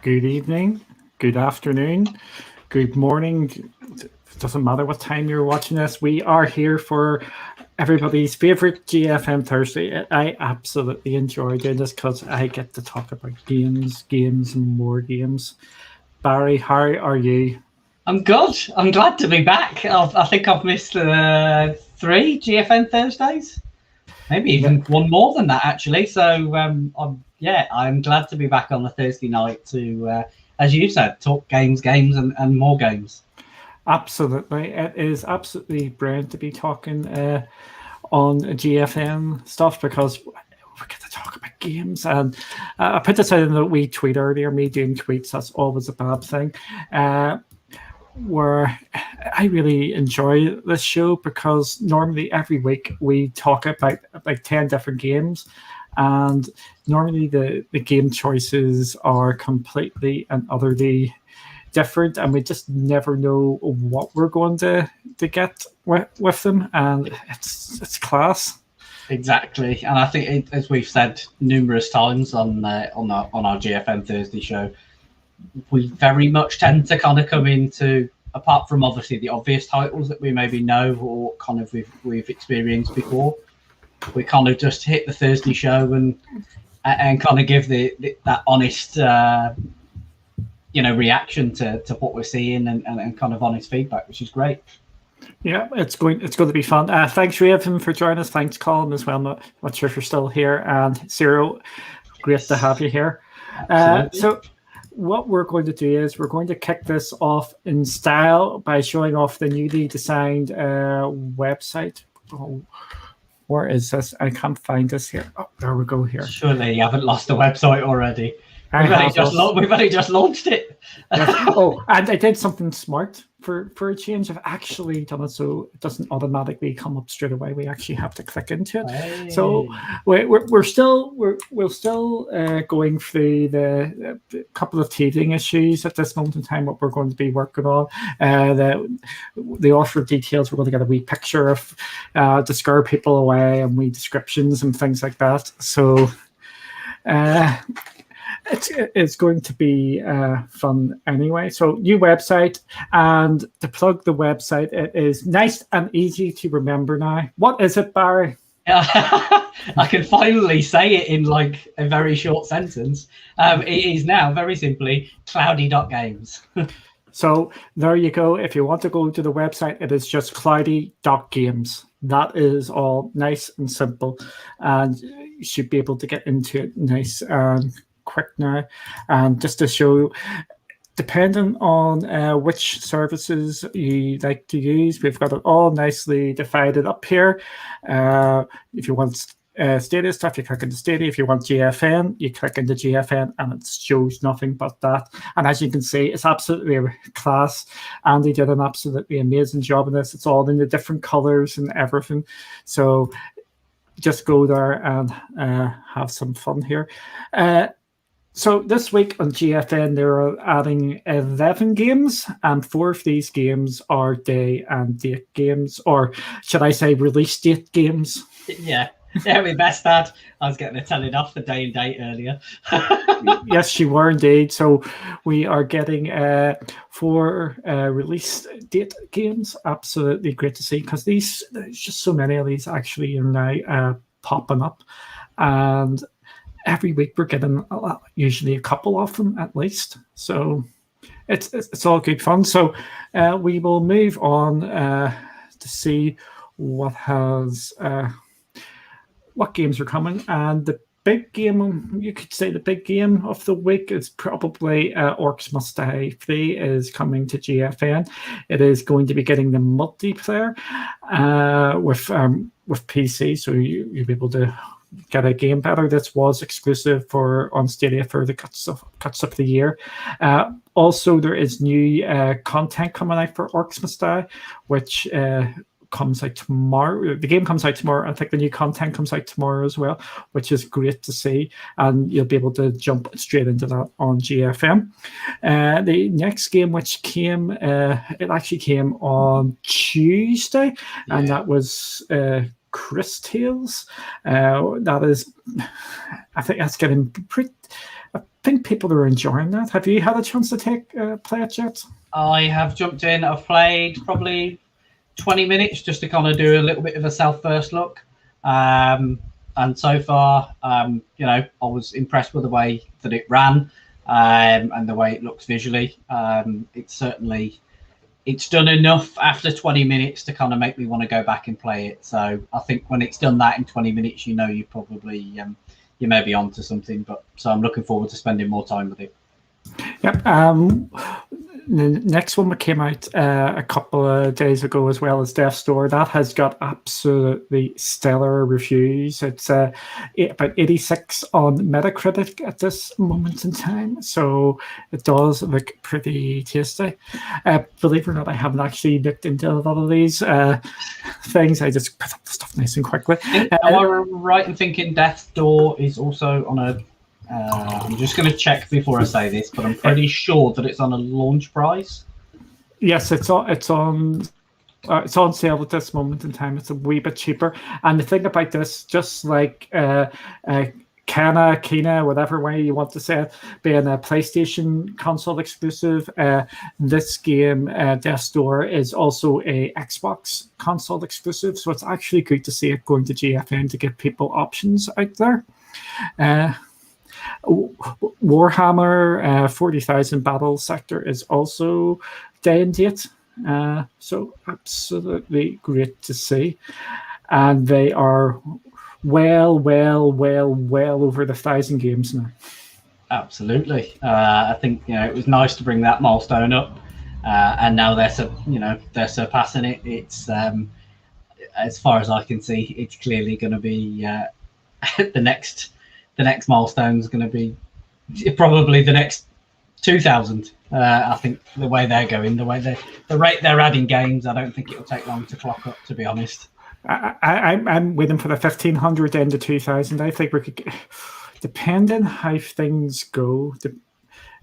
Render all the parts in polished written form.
Good evening, good afternoon, good morning. It doesn't matter what time you're watching this. We are here for everybody's favorite GFM Thursday. I absolutely enjoy doing this because I get to talk about games, and more games. Barry, how are you? I'm good. I'm glad to be back. I think I've missed 3 GFN Thursdays, maybe even one more than that actually. So I'm glad to be back on the Thursday night to, as you said, talk games, and more games. Absolutely, it is absolutely brilliant to be talking on GFN stuff because we get to talk about games. And I put this out in the wee tweet earlier. Me doing tweets, that's always a bad thing. Where I really enjoy this show because normally every week we talk about like 10 different games, and normally the game choices are completely and utterly different, and we just never know what we're going to get with them, and it's class. Exactly, and I think as we've said numerous times on our GFM Thursday show, we very much tend to kind of come into, apart from obviously the obvious titles that we maybe know or kind of we've experienced before, we kind of just hit the Thursday show and kind of give that honest reaction to what we're seeing and kind of honest feedback, which is great. Yeah, it's going to be fun. Thanks, Raven, for joining us. Thanks, Colin, as well. Not sure if you're still here. And Cyril, great to have you here. So what we're going to do is we're going to kick this off in style by showing off the newly designed website. Oh, where is this? I can't find this here. Oh, there we go here. Surely you haven't lost the website already. We've only just launched it. Oh, and I did something smart for a change. I've actually done it so it doesn't automatically come up straight away. We actually have to click into it. Hey. So we're still going through the couple of teething issues at this moment in time. What we're going to be working on, the offer details. We're going to get a wee picture of to scare people away, and wee descriptions and things like that. So. It's going to be fun anyway. So new website, and to plug the website, it is nice and easy to remember now. What is it, Barry? I can finally say it in like a very short sentence. It is now very simply cloudy.games. So there you go. If you want to go to the website, it is just cloudy.games. That is all nice and simple, and you should be able to get into it nice and quick now. And just to show, depending on which services you like to use, we've got it all nicely divided up here. If you want Stadia stuff, you click into Stadia. If you want GFN, you click into GFN, and it shows nothing but that. And as you can see, it's absolutely a class. Andy did an absolutely amazing job in this. It's all in the different colors and everything. So just go there and have some fun here. So this week on GFN, they're adding 11 games, and 4 of these games are day and date games, or should I say release date games? Yeah, we best that. I was getting a telling off the day and date earlier. Yes, you were indeed. So we are getting 4 release date games. Absolutely great to see, because there's just so many of these actually are now popping up, and every week we're getting usually a couple of them at least. So it's all good fun. So we will move on to see what games are coming. And the big game, you could say the big game of the week is probably Orcs Must Die 3 is coming to GFN. It is going to be getting the multiplayer with PC, so you'll be able to get a game better. This was exclusive on Stadia for the cuts of the year. Also, there is new content coming out for Orcs Must Die, which comes out tomorrow. The game comes out tomorrow. I think the new content comes out tomorrow as well, which is great to see. And you'll be able to jump straight into that on GFM. The next game, which came, it actually came on Tuesday, and that was Chris Tales. That is, I think that's getting think people are enjoying that. Have you had a chance to play it yet? I have jumped in. I've played probably 20 minutes just to kind of do a little bit of a self-first look. And so far, I was impressed with the way that it ran and the way it looks visually. It's done enough after 20 minutes to kind of make me want to go back and play it. So I think when it's done that in 20 minutes, you probably you may be onto something. So I'm looking forward to spending more time with it. Yep. The next one that came out a couple of days ago, as well as Death's Door, that has got absolutely stellar reviews. It's about 86 on Metacritic at this moment in time, so it does look pretty tasty. Believe it or not, I haven't actually looked into a lot of these things. I just put up the stuff nice and quickly. Am I right in thinking Death's Door is also on a... I'm just going to check before I say this, but I'm pretty sure that it's on a launch price. Yes, it's on sale at this moment in time. It's a wee bit cheaper. And the thing about this, just like Kena, whatever way you want to say it, being a PlayStation console exclusive, this game, Death's Door, is also a Xbox console exclusive. So it's actually good to see it going to GFN to give people options out there. Warhammer 40,000 Battle Sector is also day and date, so absolutely great to see. And they are well over the 1,000 games now. Absolutely. I think it was nice to bring that milestone up, and now they're surpassing it. It's as far as I can see, it's clearly going to be the next milestone is going to be probably the next 2,000. I think the way they're going, the rate they're adding games, I don't think it'll take long to clock up, to be honest. I'm waiting for the 1,500 end to 2,000. I think we could, depending how things go,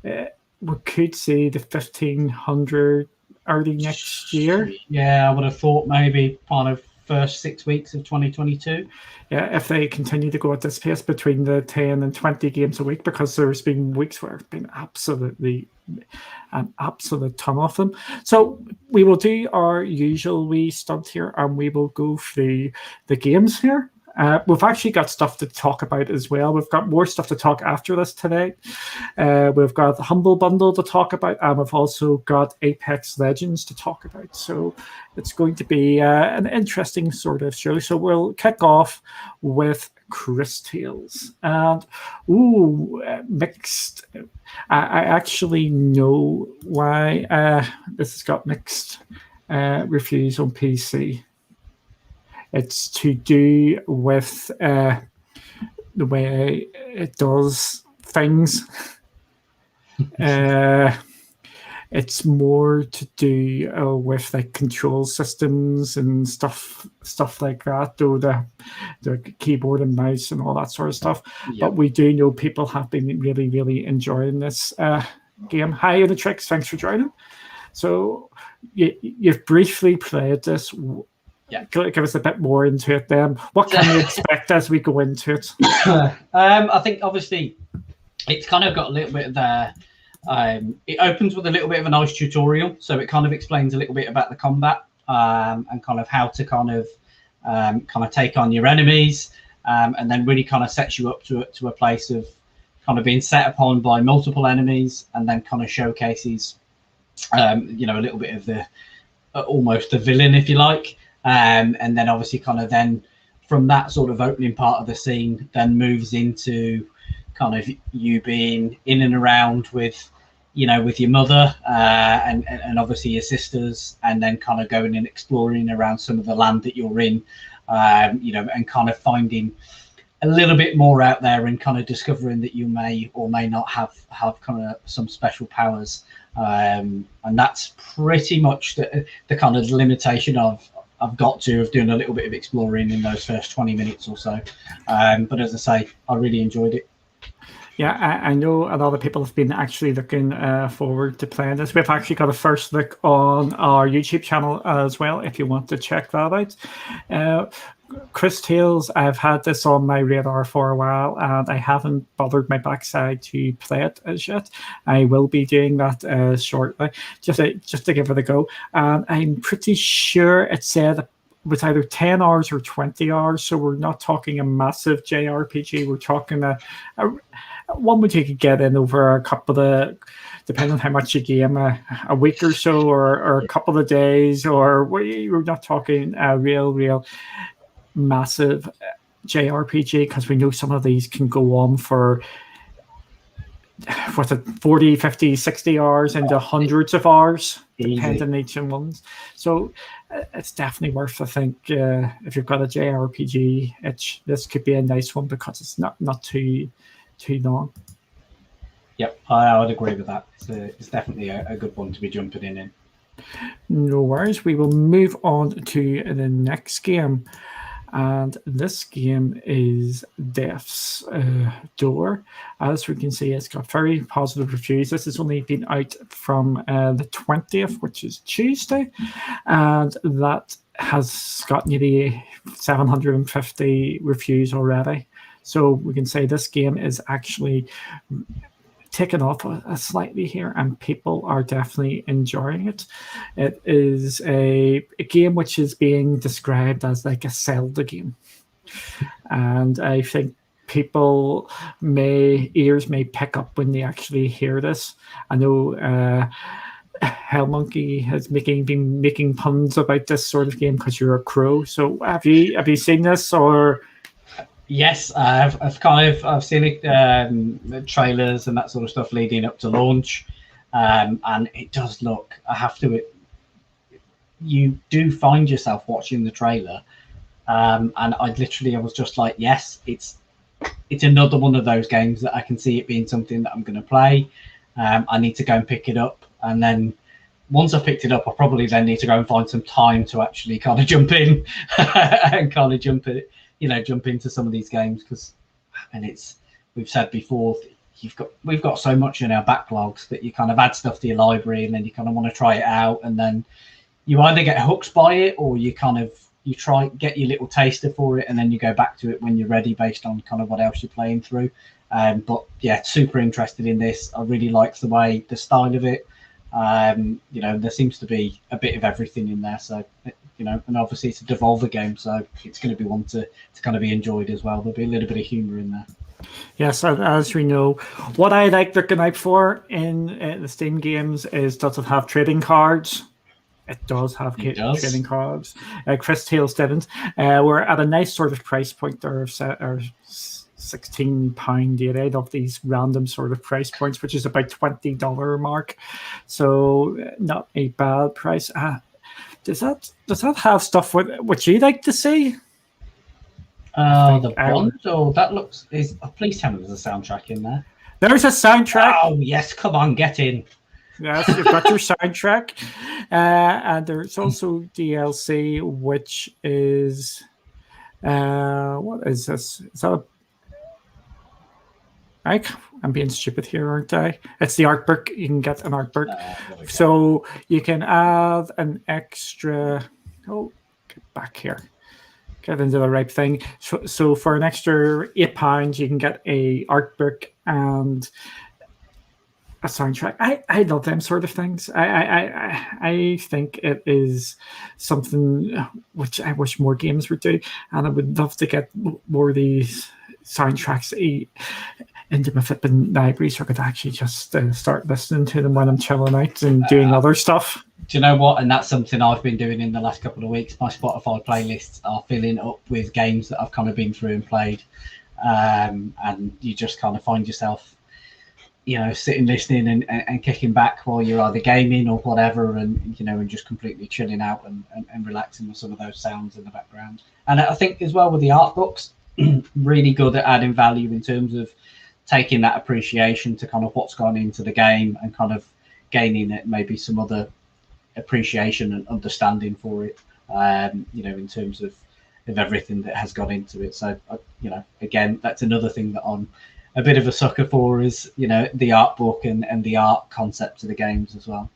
we could see the 1,500 early next year. Yeah, I would have thought maybe kind of first 6 weeks of 2022. Yeah, if they continue to go at this pace between the 10 and 20 games a week, because there's been weeks where it's been absolutely an absolute ton of them. So we will do our usual wee stunt here, and we will go through the games here. We've actually got stuff to talk about as well. We've got more stuff to talk after this today. We've got the Humble Bundle to talk about, and we've also got Apex Legends to talk about. So it's going to be an interesting sort of show. So we'll kick off with Chris Tales. And, mixed. I actually know why this has got mixed reviews on PC. It's to do with the way it does things. It's more to do with like control systems and stuff like that, though the keyboard and mouse and all that sort of stuff. Yep. But we do know people have been really enjoying this game. Hi, Unitrix, thanks for joining. So you've briefly played this. Yeah, give us a bit more into it then. What can we expect as we go into it? I think obviously it's kind of got a little bit of the... it opens with a little bit of a nice tutorial, so it kind of explains a little bit about the combat and kind of how to kind of take on your enemies, and then really kind of sets you up to a place of kind of being set upon by multiple enemies, and then kind of showcases a little bit of the almost the villain, if you like. And then obviously kind of then from that sort of opening part of the scene then moves into kind of you being in and around with your mother and obviously your sisters, and then kind of going and exploring around some of the land that you're in, and kind of finding a little bit more out there and kind of discovering that you may or may not have kind of some special powers. And that's pretty much the kind of limitation I've got of doing a little bit of exploring in those first 20 minutes or so. But as I say, I really enjoyed it. Yeah, I know a lot of people have been actually looking forward to playing this. We've actually got a first look on our YouTube channel as well, if you want to check that out. Uh, Chris Tales, I've had this on my radar for a while, and I haven't bothered my backside to play it as yet. I will be doing that shortly, just to give it a go. And I'm pretty sure it said with either 10 hours or 20 hours, so we're not talking a massive JRPG. We're talking a one which you could get in over a couple of, depending on how much you game, a week or so, or a couple of days, or we're not talking a real massive JRPG, because we know some of these can go on for what's it, 40, 50, 60 hours into hundreds of hours, depending on each ones. So it's definitely worth, I think, if you've got a JRPG, this could be a nice one because it's not too long. Yep, I would agree with that. It's definitely a good one to be jumping in. No worries. We will move on to the next game. And this game is Death's Door. As we can see, it's got very positive reviews. This has only been out from the 20th, which is Tuesday. And that has got nearly 750 reviews already. So we can say this game is actually taken off slightly here, and people are definitely enjoying it. It is a game which is being described as like a Zelda game, and I think people ears may pick up when they actually hear this. I know Hell Monkey has been making puns about this sort of game because you're a crow. So have you seen this or? Yes, I've seen it, the trailers and that sort of stuff leading up to launch, and it does look. I have to. You do find yourself watching the trailer, and I was just like, yes, it's another one of those games that I can see it being something that I'm going to play. I need to go and pick it up, and then once I've picked it up, I probably then need to go and find some time to actually kind of jump in and kind of jump into some of these games, because we've said before, we've got so much in our backlogs that you kind of add stuff to your library and then you kind of want to try it out, and then you either get hooked by it or you try get your little taster for it, and then you go back to it when you're ready based on kind of what else you're playing through. But yeah, super interested in this. I really like the style of it. There seems to be a bit of everything in there, so and obviously it's a Devolver game, so it's going to be one to kind of be enjoyed as well. There'll be a little bit of humor in there. Yes, as we know, what I like looking out for in the Steam games is, does it have trading cards? It does have trading cards. Chris Tales didn't. We're at a nice sort of price point there of £16 of these random sort of price points, which is about $20 mark. So not a bad price. Does that have stuff which you like to see? The Bond. Oh, that looks. Please tell me there's a soundtrack in there. There's a soundtrack. Oh yes, come on, get in. Yes, you've got your soundtrack, and there's also DLC, which is what is this? Is that I'm being stupid here, aren't I? It's the art book. You can get an art book. So you can add an extra... Oh, get back here. Get into the right thing. So for an extra £8, you can get a art book and a soundtrack. I love them sort of things. I think it is something which I wish more games would do, and I would love to get more of these soundtracks into my flipping library, so I could actually just start listening to them when I'm chilling out and doing other stuff. Do you know what? And that's something I've been doing in the last couple of weeks. My Spotify playlists are filling up with games that I've kind of been through and played, and you just kind of find yourself, sitting listening and kicking back while you're either gaming or whatever, and and just completely chilling out and relaxing with some of those sounds in the background. And I think as well with the art books, really good at adding value in terms of taking that appreciation to kind of what's gone into the game and kind of gaining it maybe some other appreciation and understanding for it, in terms of everything that has gone into it. So again, that's another thing that a bit of a sucker for is, the art book and the art concepts of the games as well.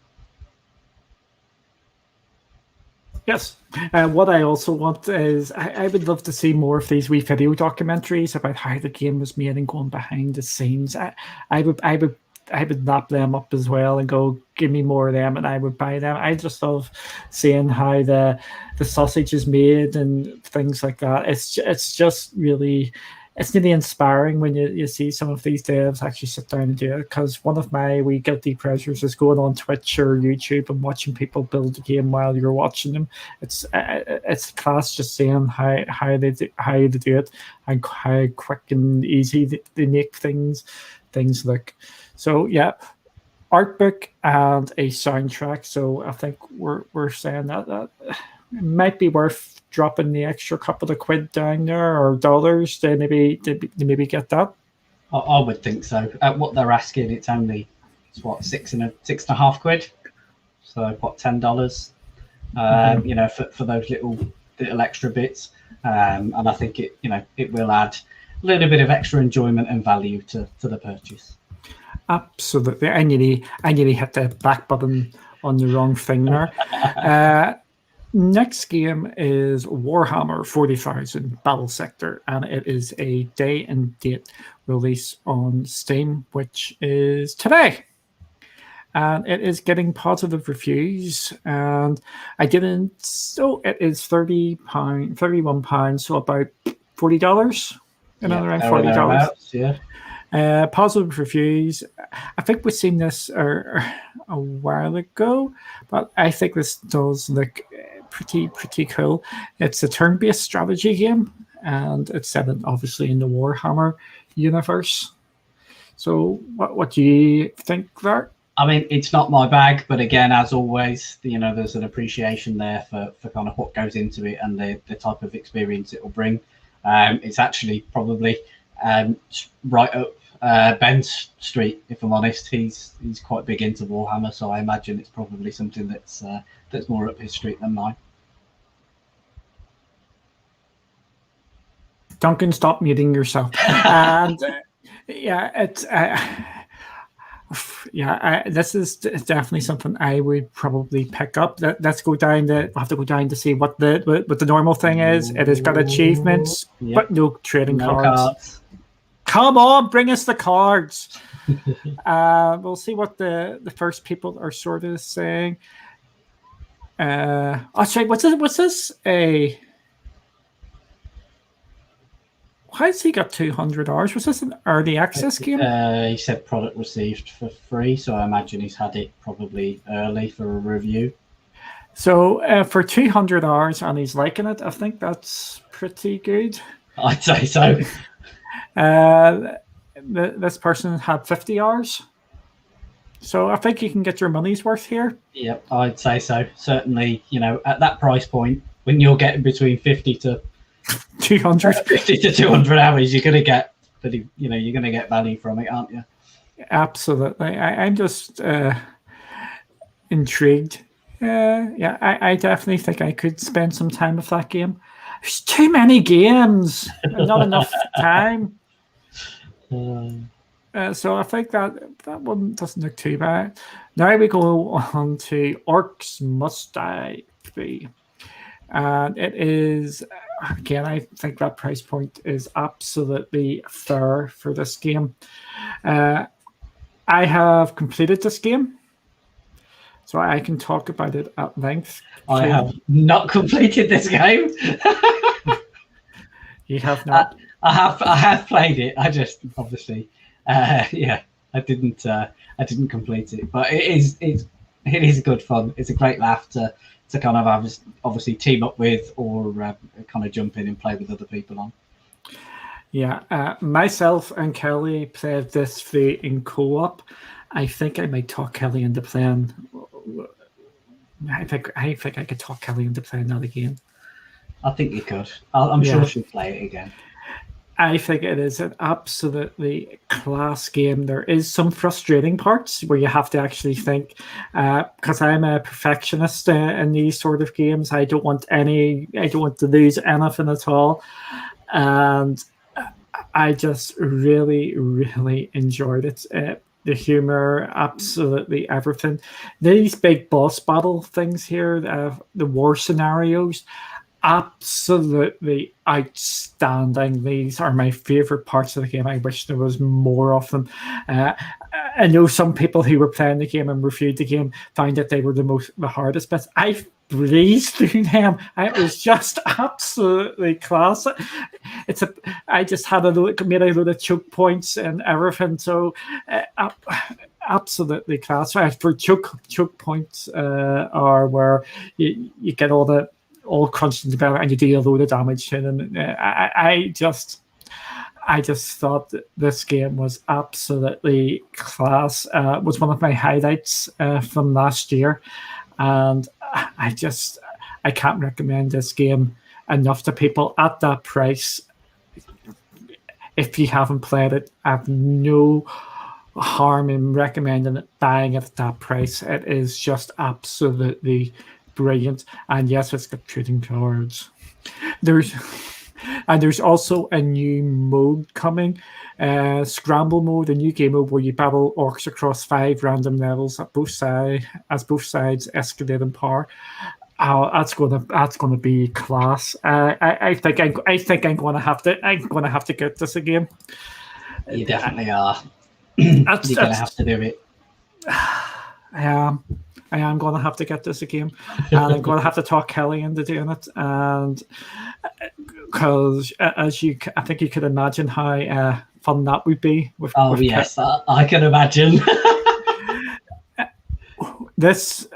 Yes. What I also want is I would love to see more of these wee video documentaries about how the game was made and going behind the scenes. I would lap them up as well and go, give me more of them, and I would buy them. I just love seeing how the sausage is made and things like that. It's just really, it's really inspiring when you see some of these devs actually sit down and do it. Because one of my wee guilty pleasures is going on Twitch or YouTube and watching people build the game while you're watching them. It's class just seeing how they do it and how quick and easy they make things look. So yeah, art book and a soundtrack. So I think we're saying that it might be worth dropping the extra couple of quid down there or dollars to maybe get that. I would think so. At what they're asking, it's what, £6.50 quid. So what, $10? For those little extra bits. And I think it will add a little bit of extra enjoyment and value to the purchase. Absolutely. I nearly hit the back button on the wrong thing there. Next game is Warhammer 40,000 Battle Sector, and it is a day and date release on Steam, which is today. And it is getting positive reviews, and I didn't. So it is £31, so about $40. Around $40. Yeah. Positive reviews. I think we've seen this a while ago, but I think this does look pretty cool. It's a turn-based strategy game, and it's set obviously in the Warhammer universe. So, what do you think there? I mean, it's not my bag, but again, as always, there's an appreciation there for kind of what goes into it and the type of experience it will bring. It's actually probably right up Ben's street, if I'm honest. He's quite big into Warhammer, so I imagine it's probably something that's more up his street than mine. Duncan, stop muting yourself. And it's this is definitely something I would probably pick up. Let's go down we'll have to go down to see what the normal thing is. It has got achievements, but no trading cards. Come on, bring us the cards. We'll see what the first people are sort of saying. Sorry, what's this? Why has he got 200 hours? Was this an early access game? He said product received for free, so I imagine he's had it probably early for a review. So for 200 hours and he's liking it, I think that's pretty good. I'd say so. This person had 50 hours. So I think you can get your money's worth here. Yep, I'd say so. Certainly, at that price point, when you're getting between 50 to 200 hours, you're gonna get value from it, aren't you? Absolutely. I'm just intrigued. I definitely think I could spend some time with that game. There's too many games and not enough time. So I think that one doesn't look too bad. Now we go on to Orcs Must Die 3. And it is, again, I think that price point is absolutely fair for this game. I have completed this game, so I can talk about it at length. I have not completed this game. You have not? I have played it. I just obviously, I didn't complete it, but it is good fun. It's a great laugh to kind of obviously team up with or kind of jump in and play with other people on. Yeah, myself and Kelly played this in co-op. I think I might talk Kelly into playing. I think I could talk Kelly into playing that again. I think you could. I'm sure she'll play it again. I think it is an absolutely class game. There is some frustrating parts where you have to actually think, because I'm a perfectionist in these sort of games. I don't want to lose anything at all, and I just really, really enjoyed it. The humor, absolutely everything. These big boss battle things here, the war scenarios, absolutely outstanding. These are my favorite parts of the game. I wish there was more of them. Uh, I know some people who were playing the game and reviewed the game found that they were the hardest bits. I breezed through them. It was just absolutely class. It's a. I just had made a load of choke points and everything. So. Absolutely class. For choke points are where you get all crunched together and you do a load of damage to them. I just thought that this game was absolutely class. It was one of my highlights from last year, and I can't recommend this game enough to people at that price. If you haven't played it, I have no harm in recommending it, buying it at that price. It is just absolutely brilliant. And yes, it's got trading cards. There's also a new mode coming, Scramble mode, a new game mode where you battle orcs across 5 random levels at both sides escalate in power. Oh, that's gonna be class. I think I'm gonna have to get this again. You definitely are. You're gonna have to do it. I am going to have to get this again, and I'm going to have to talk Kelly into doing it, and because I think you could imagine how fun that would be. With yes, I can imagine. This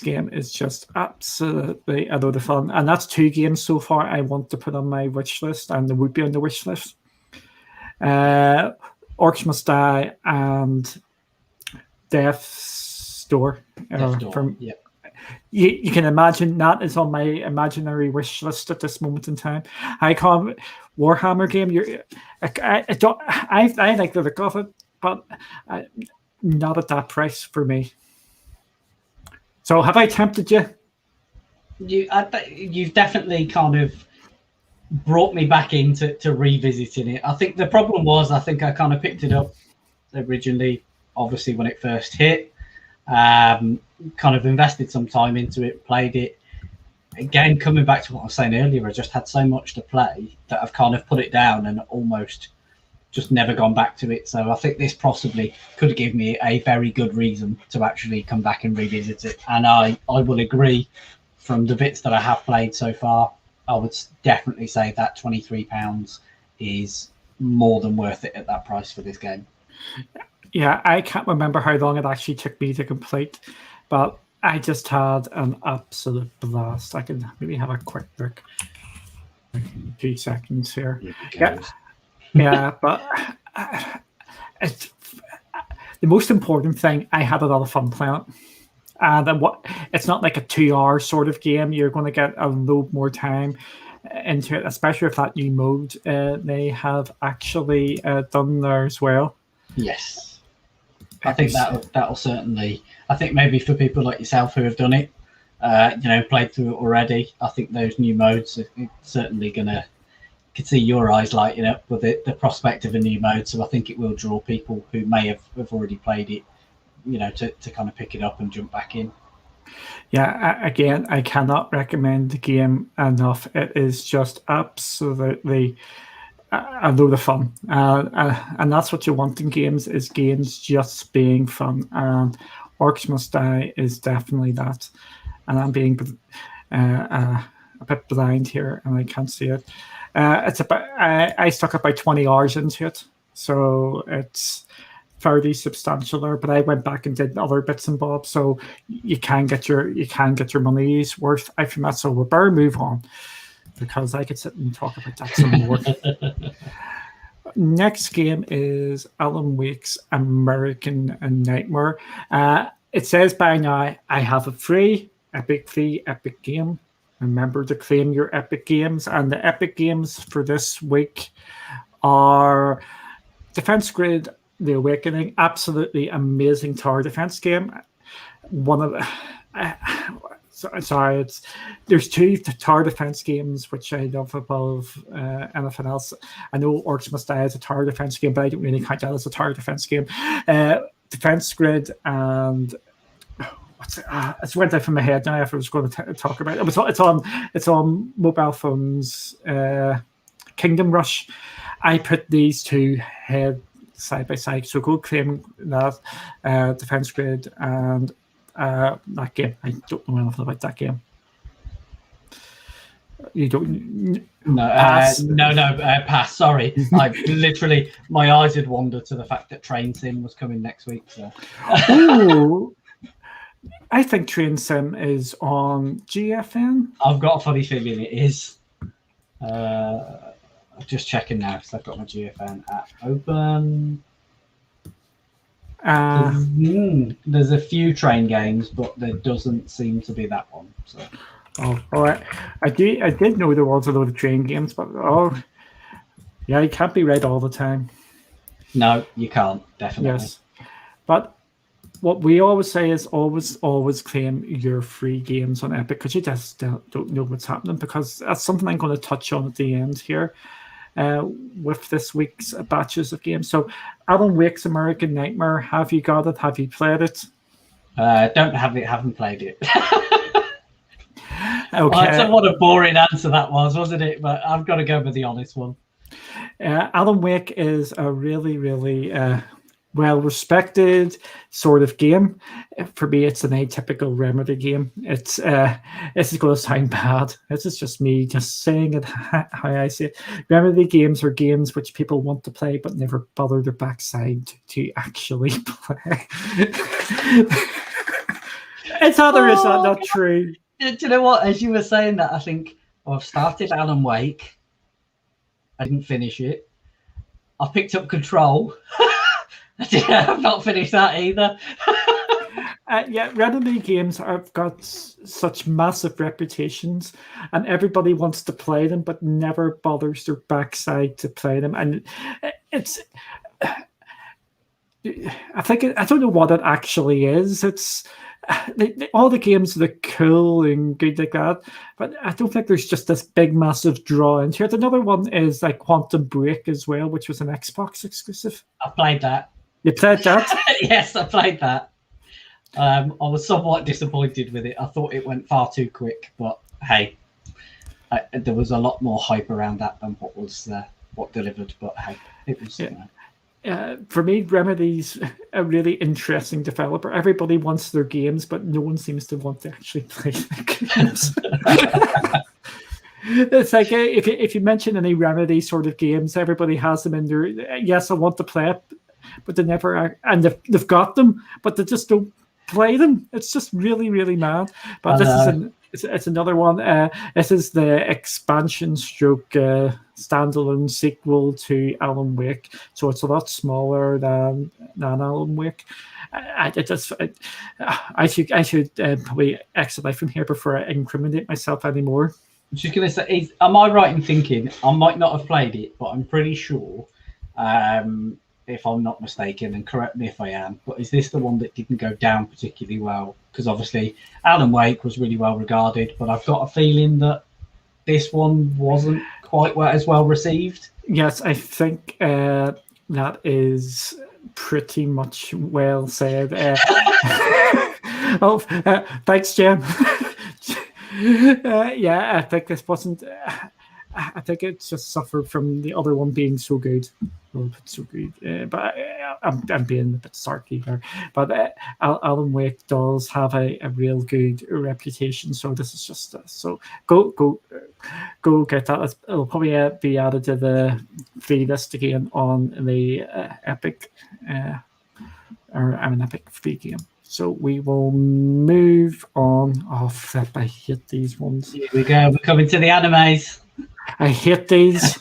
game is just absolutely a load of fun, and that's 2 games so far I want to put on my wish list, and they would be on the wish list. Orcs Must Die and Death's Door. You can imagine that is on my imaginary wish list at this moment in time. I call it Warhammer game. I like the look of it, but not at that price for me. So have I tempted you? You've definitely kind of brought me back into revisiting it. I think the problem was I kind of picked it up originally, obviously when it first hit, kind of invested some time into it, played it. Again, coming back to what I was saying earlier, I just had so much to play that I've kind of put it down and almost just never gone back to it. So I think this possibly could give me a very good reason to actually come back and revisit it. And I will agree, from the bits that I have played so far, I would definitely say that £23 is more than worth it at that price for this game. Yeah, I can't remember how long it actually took me to complete, but I just had an absolute blast. I can maybe have a quick look. A few seconds here. Yeah, but it's the most important thing. I had a lot of fun playing it. And it's not like a 2-hour sort of game. You're going to get a load more time into it, especially with that new mode they have actually done there as well. Yes, I think that'll certainly. I think maybe for people like yourself who have done it, played through it already, I think those new modes are certainly gonna. Could see your eyes lighting up with the prospect of a new mode. So I think it will draw people who may have already played it, to kind of pick it up and jump back in. Yeah, again, I cannot recommend the game enough. It is just absolutely a load of fun, and that's what you want in games: is games just being fun. And Orcs Must Die is definitely that. And I'm being a bit blind here, and I can't see it. It's about I stuck about 20 hours into it, so it's fairly substantial there. But I went back and did other bits and bobs, so you can get your money's worth from that. So we better move on, because I could sit and talk about that some more. Next game is Alan Wake's American Nightmare. It says by now I have a free Epic game. Remember to claim your Epic games, and the Epic games for this week are Defense Grid: The Awakening, absolutely amazing tower defense game. sorry, there's two tower defense games which I love above anything else. I know Orcs Must Die is a tower defense game, but I don't really count that as a tower defense game. Defense Grid and what's it? It's went out from my head now. If I was going to talk about it, it's on mobile phones. Kingdom Rush. I put these two head side by side. So go claim that Defense Grid and that game. I don't know anything about that game. You don't? No, pass. Pass. Sorry, I literally my eyes had wandered to the fact that Train Sim was coming next week. So. Ooh, I think Train Sim is on GFN. I've got a funny feeling it is. Just checking now because I've got my GFN app open. There's a few train games, but there doesn't seem to be that one. So. Oh, all right. I did know there was a load of train games, but yeah, you can't be right all the time. No, you can't. Definitely. Yes, but what we always say is always claim your free games on Epic because you just don't know what's happening. Because that's something I'm going to touch on at the end here. With this week's batches of games. So, Alan Wake's American Nightmare, have you got it? Have you played it? Don't have it, haven't played it. Okay. Well, what a boring answer that was, wasn't it? But I've got to go with the honest one. Alan Wake is a really, really well-respected sort of game. For me, it's an atypical Remedy game. This is going to sound bad. This is just me just saying it how I see it. Remedy games are games which people want to play but never bother their backside to actually play. It's either is that not true? Do you know what? As you were saying that, I think I've started Alan Wake. I didn't finish it. I picked up Control. I've not finished that either. Yeah, Remedy games have got such massive reputations, and everybody wants to play them, but never bothers their backside to play them. And it's, I don't know what it actually is. It's all the games look cool and good like that, but I don't think there's just this big, massive draw into it. Another one is like Quantum Break as well, which was an Xbox exclusive. I played that. You played that? Yes, I played that. I was somewhat disappointed with it. I thought it went far too quick, but hey, there was a lot more hype around that than what delivered. But hey, it was. Yeah. For me, Remedy's a really interesting developer. Everybody wants their games, but no one seems to want to actually play the games. It's like if you mention any Remedy sort of games, everybody has them in their. Yes, I want to play it, but they never, and they've got them, but they just don't play them. It's just really, really mad. But it's another one. This is the expansion stroke standalone sequel to Alan Wake, so it's a lot smaller than Alan Wake. I should probably exit life from here before I incriminate myself anymore. I'm just going to say, am I right in thinking I might not have played it, but I'm pretty sure, if I'm not mistaken, and correct me if I am, but is this the one that didn't go down particularly well? Because obviously Alan Wake was really well regarded, but I've got a feeling that this one wasn't quite as well received. Yes, I think that is pretty much well said. Thanks, Jen. Yeah, I think this wasn't. I think it just suffered from the other one being so good. So good, but I'm being a bit sarky there. But Alan Wake does have a real good reputation, so this is just so go get that. It'll probably be added to the free list again on the Epic, or an Epic free game. So we will move on. Oh, flip, I hate these ones. Here we go. We're coming to the animes. I hate these.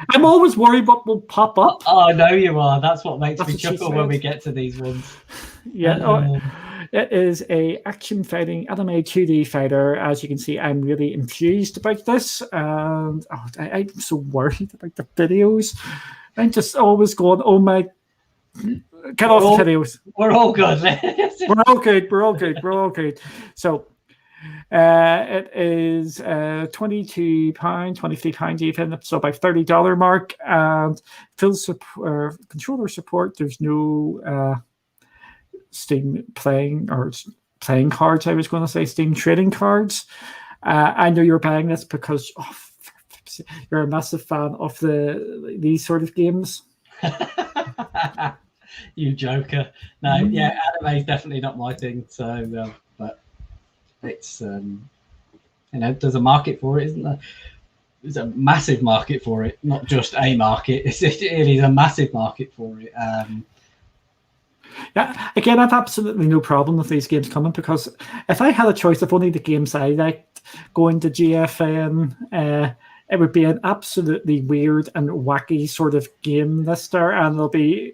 I'm always worried what will pop up. Oh, I know you are. That's what makes me chuckle when we get to these ones. Yeah. It is a action fighting anime 2D fighter. As you can see, I'm really infused about this. And I'm so worried about the videos. I'm just always going, oh my... get off the videos. We're all good. We're all good. We're all good. We're all good. So it is £22, £23 even, so by $30 mark, and full controller support. There's no Steam playing cards. I was going to say Steam trading cards. I know you're buying this because you're a massive fan of these sort of games. You joker. No, yeah, anime is definitely not my thing. So, but it's there's a market for it, isn't there? There's a massive market for it, not just a market. It is a massive market for it. Yeah, again, I've absolutely no problem with these games coming, because if I had a choice of only the games I liked going to GFN, it would be an absolutely weird and wacky sort of game lister, and they'll be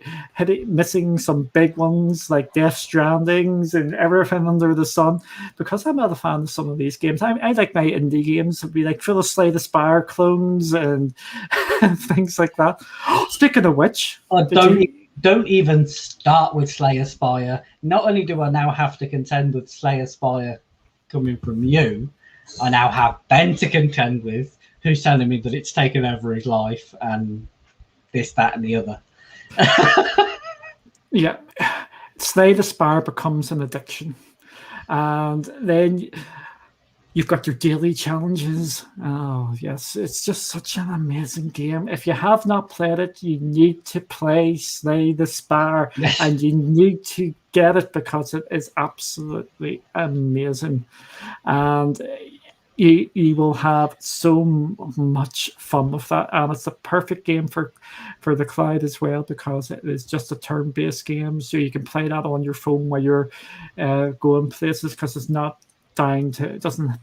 missing some big ones like Death Strandings and everything under the sun, because I'm not a fan of some of these games. I like my indie games to be like full of Slay the Spire clones and things like that. Speaking of which, don't even start with Slayer Spire. Not only do I now have to contend with Slayer Spire coming from you, I now have Ben to contend with, who's telling me that it's taken over his life and this, that, and the other. Yeah. Slay the Spire becomes an addiction. And then you've got your daily challenges. Oh, yes. It's just such an amazing game. If you have not played it, you need to play Slay the Spire. And you need to get it, because it is absolutely amazing. And you will have so much fun with that, and it's the perfect game for the cloud as well, because it is just a turn-based game, so you can play that on your phone while you're going places, because it's not dying to. It doesn't,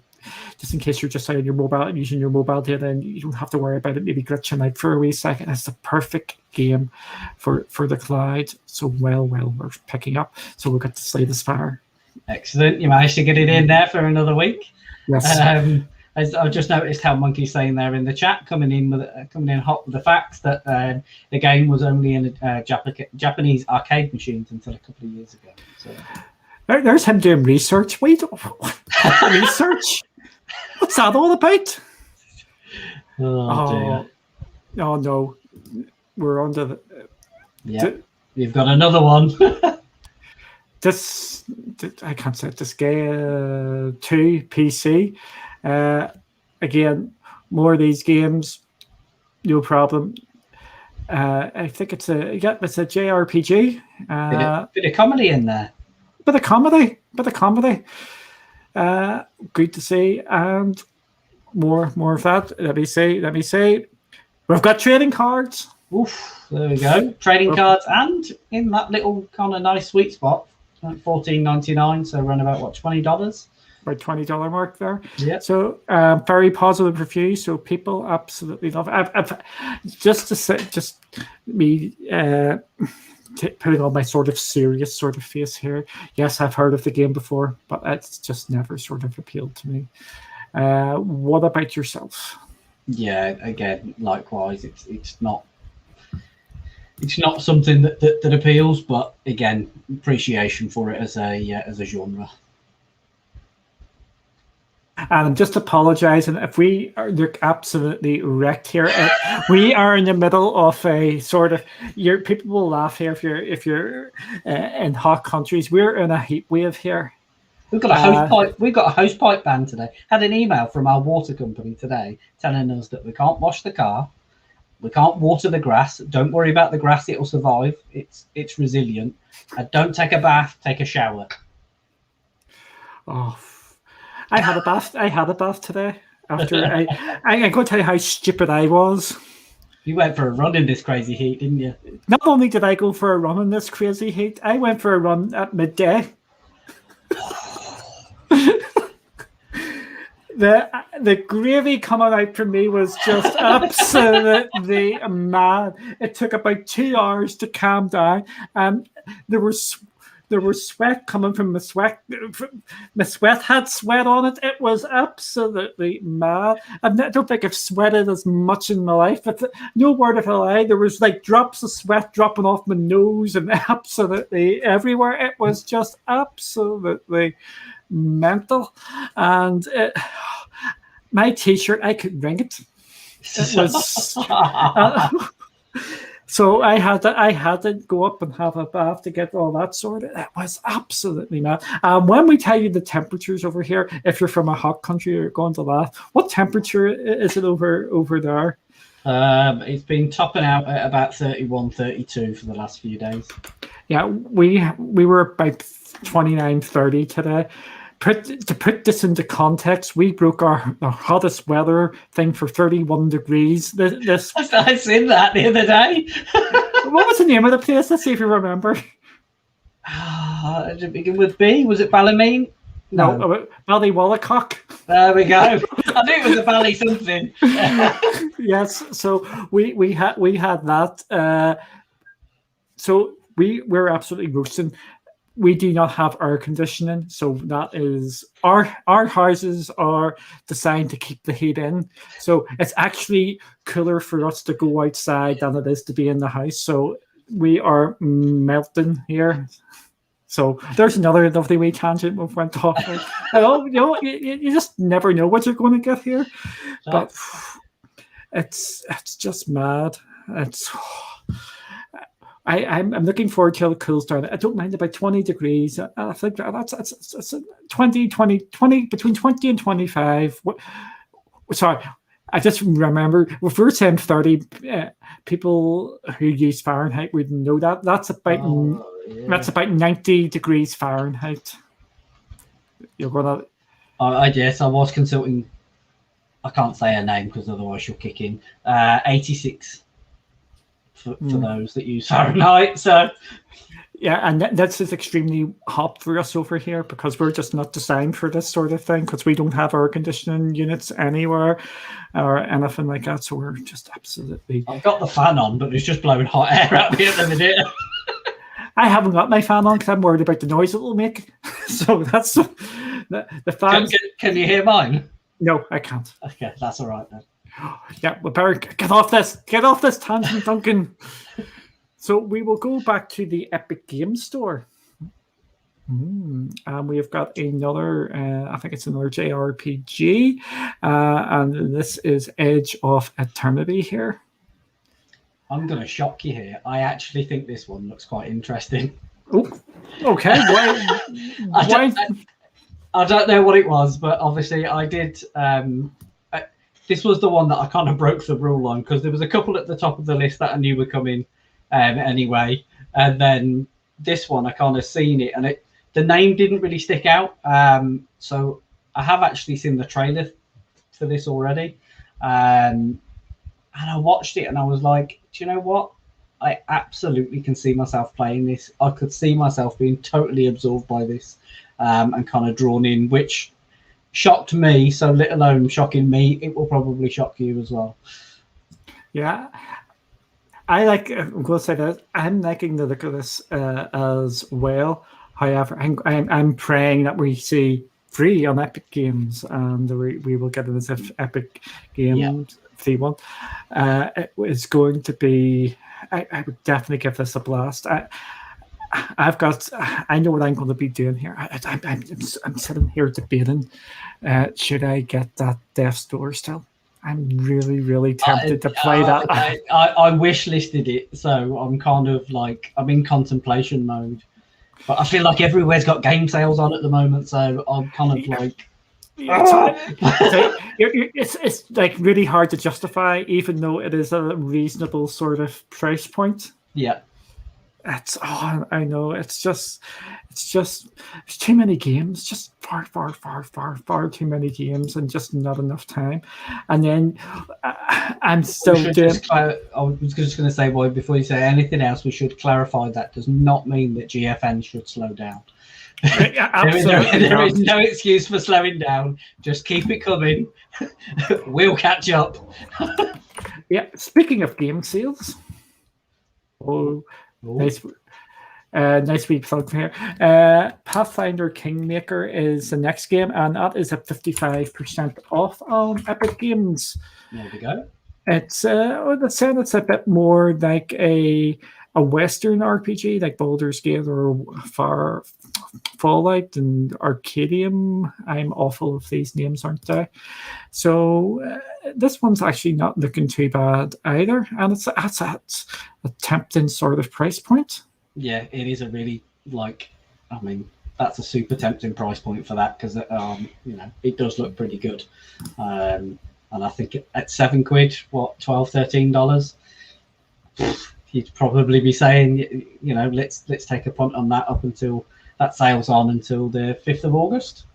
just in case you're just on your mobile using your mobile data, and you don't have to worry about it maybe glitching out for a wee second. It's the perfect game for the cloud. So well worth picking up. So we've got to Slay the Spire. Excellent. You managed to get it in there for another week. Yes. As I've just noticed how Monkey's saying there in the chat, coming in hot with the facts that the game was only in Japanese arcade machines until a couple of years ago. So there's him doing research. Wait, research? What's that all about? Oh dear. Oh no, we're on to the. Yeah, you've got another one. This I can't say it. This game 2 PC. Again, more of these games, no problem. I think it's a JRPG. Bit of comedy in there. Bit of comedy. Good to see, and more of that. Let me say, we've got trading cards. Oof, there we go. Trading cards, and in that little kind of nice sweet spot. $14.99, so around about what, $20? About $20 mark there. Yeah. So very positive review. So people absolutely love it. Just me putting on my sort of serious sort of face here. Yes, I've heard of the game before, but it's just never sort of appealed to me. What about yourself? Yeah, again, likewise, it's not. It's not something that appeals, but again, appreciation for it as a genre. And I'm just apologising if we look absolutely wrecked here. We are in the middle of a sort of. People will laugh here if you're in hot countries. We're in a heat wave here. We've got a hose pipe. We've got a hose pipe ban today. Had an email from our water company today telling us that we can't wash the car. We can't water the grass. Don't worry about the grass; it'll survive. It's resilient. Don't take a bath. Take a shower. Oh, I had a bath today. After I'm going to tell you how stupid I was. You went for a run in this crazy heat, didn't you? Not only did I go for a run in this crazy heat, I went for a run at midday. The gravy coming out from me was just absolutely mad. It took about 2 hours to calm down. There was There was sweat coming from my sweat. My sweat had sweat on it. It was absolutely mad. I don't think I've sweated as much in my life. But no word of a lie, there was like drops of sweat dropping off my nose and absolutely everywhere. It was just absolutely mental. And my T-shirt, I could wring it. It was. So I had to go up and have a bath to get all that sorted. It was absolutely mad. When we tell you the temperatures over here, if you're from a hot country, you're going to laugh. What temperature is it over there? It's been topping out at about 31, 32 for the last few days. Yeah, we were about 29, 30 today. To put this into context, we broke our hottest weather thing for 31 degrees. I seen that the other day. What was the name of the place? Let's see if you remember. Did it begin with B? Was it Ballymean? No, Ballywallacock. There we go. I knew it was a Bally something. Yes, so we had that. So we're absolutely roasting. We do not have air conditioning, so that is our houses are designed to keep the heat in. So it's actually cooler for us to go outside than it is to be in the house. So we are melting here. So there's another lovely wee tangent we went off. You just never know what you're going to get here. But it's just mad. I'm looking forward till it cools down. I don't mind about 20 degrees. I think that's 20, between 20 and 25. Sorry, I just remember if we're saying 30, people who use Fahrenheit would know that. That's about 90 degrees Fahrenheit. You're gonna. Yes, I was consulting. I can't say her name because otherwise she'll kick in. 86. For those that use Fahrenheit. So yeah, and this is extremely hot for us over here because we're just not designed for this sort of thing because we don't have air conditioning units anywhere or anything like that. So we're just absolutely. I've got the fan on, but it's just blowing hot air out here at the minute. I haven't got my fan on because I'm worried about the noise it will make. So that's the fan. Can you hear mine? No, I can't. Okay, that's all right then. Yeah, we better get off this tangent, Duncan. So we will go back to the Epic Games Store. And we've got another, I think it's another JRPG, and this is Edge of Eternity here. I'm going to shock you here. I actually think this one looks quite interesting. Oh, okay. Why? I don't know what it was, but obviously I did. This was the one that I kind of broke the rule on because there was a couple at the top of the list that I knew were coming anyway. And then this one, I kind of seen it and the name didn't really stick out. So I have actually seen the trailer for this already. And I watched it and I was like, do you know what? I absolutely can see myself playing this. I could see myself being totally absorbed by this and kind of drawn in, which shocked me, so let alone shocking me, it will probably shock you as well. Yeah, I'm going to say that I'm liking the look of this as well. However, I'm praying that we see free on Epic Games and we will get it as if Epic Games free one. It is going to be. I would definitely give this a blast. I know what I'm going to be doing here. I'm sitting here debating, should I get that Death's Door still? I'm really, really tempted to play that. I wish listed it, so I'm kind of like, I'm in contemplation mode. But I feel like everywhere's got game sales on at the moment, so I'm kind of like... It's like really hard to justify, even though it is a reasonable sort of price point. Yeah. I know it's just there's too many games, just far too many games, and just not enough time. And then I'm still doing. I was just going to say, boy, before you say anything else, we should clarify that does not mean that GFN should slow down. there is no excuse for slowing down. Just keep it coming. We'll catch up. Yeah. Speaking of game sales, nice. Nice wee plug here. Pathfinder Kingmaker is the next game, and that is at 55% off on Epic Games. There we go. It's it's a bit more like a Western RPG, like Baldur's Gate or Fallout and Arcadium. I'm awful if these names aren't I? So this one's actually not looking too bad either, and it's at a tempting sort of price point. Yeah, it is a really that's a super tempting price point for that because it does look pretty good, and I think at £7, what $12-13, you'd probably be saying let's take a punt on that up until that sale's on until the 5th of August.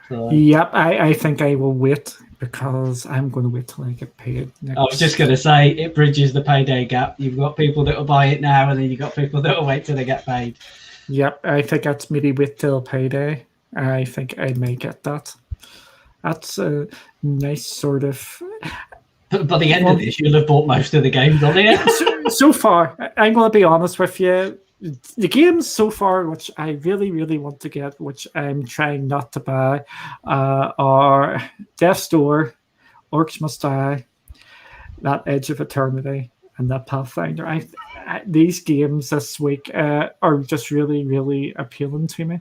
So, yep, I think I will wait because I'm going to wait till I get paid. I was just going to say it bridges the payday gap. You've got people that will buy it now, and then you've got people that will wait till they get paid. Yep, I think that's maybe wait till payday. I think I may get that. That's a nice sort of. But by the end of this, you'll have bought most of the games on it. So far, I'm going to be honest with you. The games so far, which I really, really want to get, which I'm trying not to buy, are Death's Door, Orcs Must Die, that Edge of Eternity, and that Pathfinder. These games this week are just really, really appealing to me.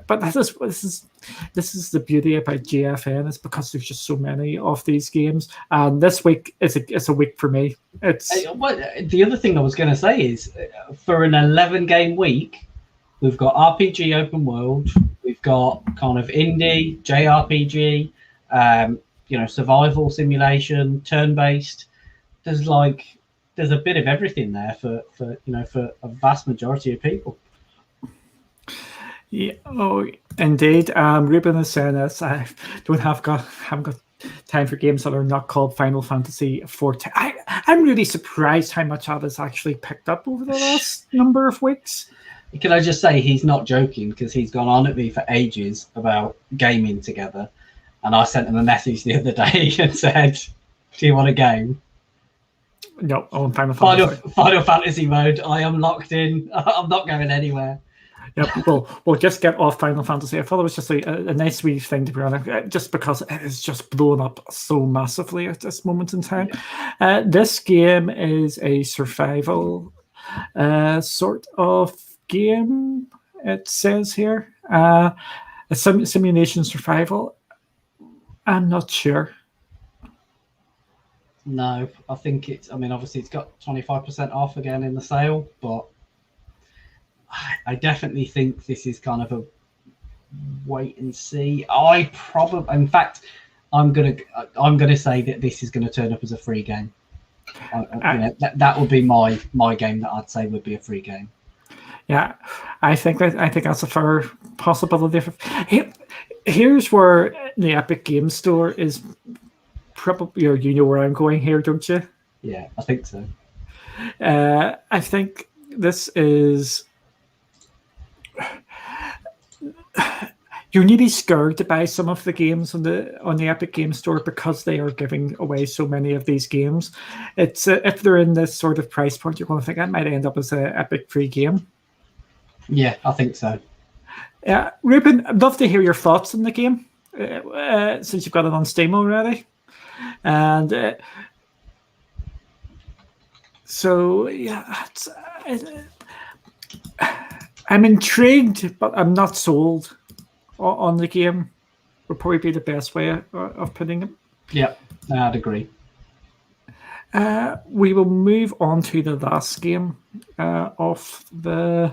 But this is the beauty about GFN, is because there's just so many of these games, and this week it's a week for me. The other thing I was going to say is, for an 11-game week, we've got RPG open world, we've got kind of indie JRPG, survival simulation, turn-based. There's a bit of everything there for a vast majority of people. Yeah, oh, indeed. Ruben is saying this. I haven't got time for games that are not called Final Fantasy 14. I'm really surprised how much that has actually picked up over the last number of weeks. Can I just say he's not joking, because he's gone on at me for ages about gaming together, and I sent him a message the other day and said, "Do you want a game?" No, on Final Fantasy mode. I am locked in. I'm not going anywhere. Yeah, we'll just get off Final Fantasy. I thought it was just a nice wee thing to be on, just because it is just blown up so massively at this moment in time. Yeah. This game is a survival sort of game, it says here. A simulation survival. I'm not sure. No, I think obviously it's got 25% off again in the sale, but I definitely think this is kind of a wait and see. I'm gonna say that this is going to turn up as a free game. That would be my game that I'd say would be a free game. Yeah, I think that's a fair possibility. Here's where the Epic Games Store is probably. You know where I'm going here, don't you? Yeah, I think so. I think this is. You're nearly scared to buy some of the games on the Epic Games Store because they are giving away so many of these games. It's if they're in this sort of price point, you're going to think that might end up as an Epic free game. Yeah, I think so. Yeah, Ruben, I'd love to hear your thoughts on the game since you've got it on Steam already. And so, yeah, I'm intrigued, but I'm not sold on the game. Would probably be the best way of putting it. Yeah, I'd agree. We will move on to the last game of the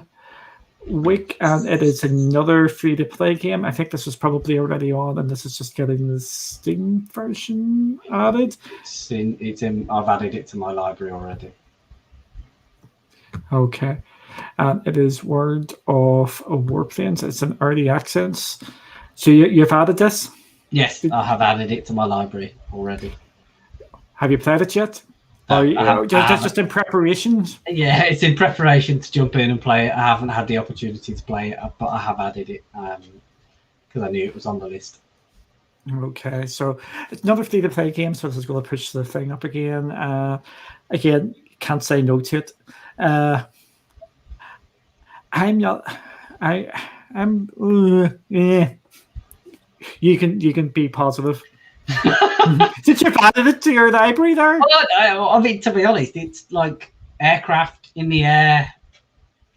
week, and it is another free-to-play game. I think this was probably already on, and this is just getting the Steam version added. It's in. I've added it to my library already. Okay. It is World of Warplanes. It's an early access. So you've added this? Yes, I have added it to my library already. Have you played it yet? Just in preparation? Yeah, it's in preparation to jump in and play it. I haven't had the opportunity to play it, but I have added it because I knew it was on the list. Okay, so it's another free-to-play game, so this is going to push the thing up again. Again, can't say no to it. I'm not. I'm. Yeah. You can be positive. Did you add it to your library there? Oh, no, I mean, to be honest, it's like aircraft in the air,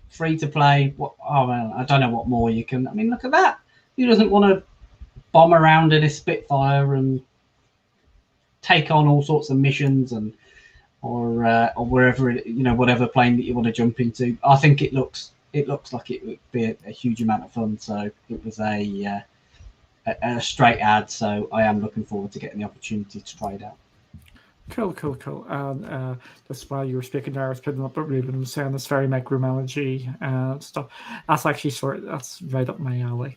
free to play. Oh man, I don't know what more you can. I mean, look at that. Who doesn't want to bomb around in a Spitfire and take on all sorts of missions or wherever whatever plane that you want to jump into? I think it looks like it would be a huge amount of fun. So it was a straight ad. So I am looking forward to getting the opportunity to try it out. Cool. And just while you were speaking there, I was putting up what Ruben was saying, this very micromanagey stuff. That's actually that's right up my alley.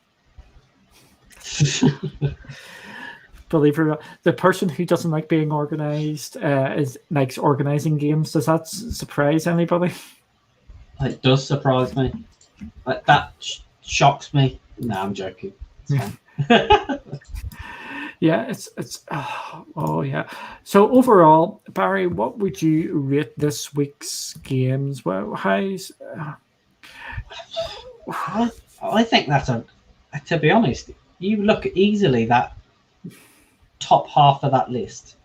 Believe it or not, the person who doesn't like being organized likes organizing games. Does that surprise anybody? It does surprise me. That shocks me. No, I'm joking. It's fine. Yeah, it's yeah. So overall, Barry, what would you rate this week's games? Well, how's? I think that's to be honest, you look easily that top half of that list,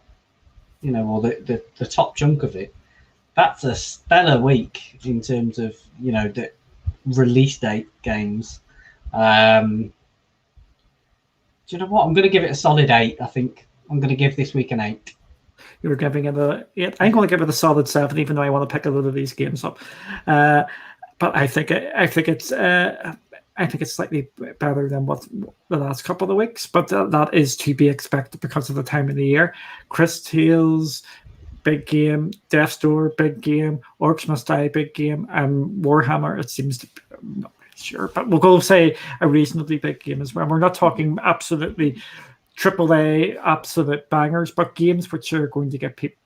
or the top chunk of it. That's a stellar week in terms of the release date games. Do you know what? I'm going to give it a solid 8. I think I'm going to give this week an 8. You were giving it a 8. I'm going to give it a solid 7, even though I want to pick a lot of these games up. But I think it's slightly better than what the last couple of weeks. But that is to be expected because of the time of the year. Chris Tales, big game. Death's Door, big game. Orcs Must Die, big game. And Warhammer, it seems to be. Sure, but we'll go say a reasonably big game as well. We're not talking absolutely AAA, absolute bangers, but games which are going to get people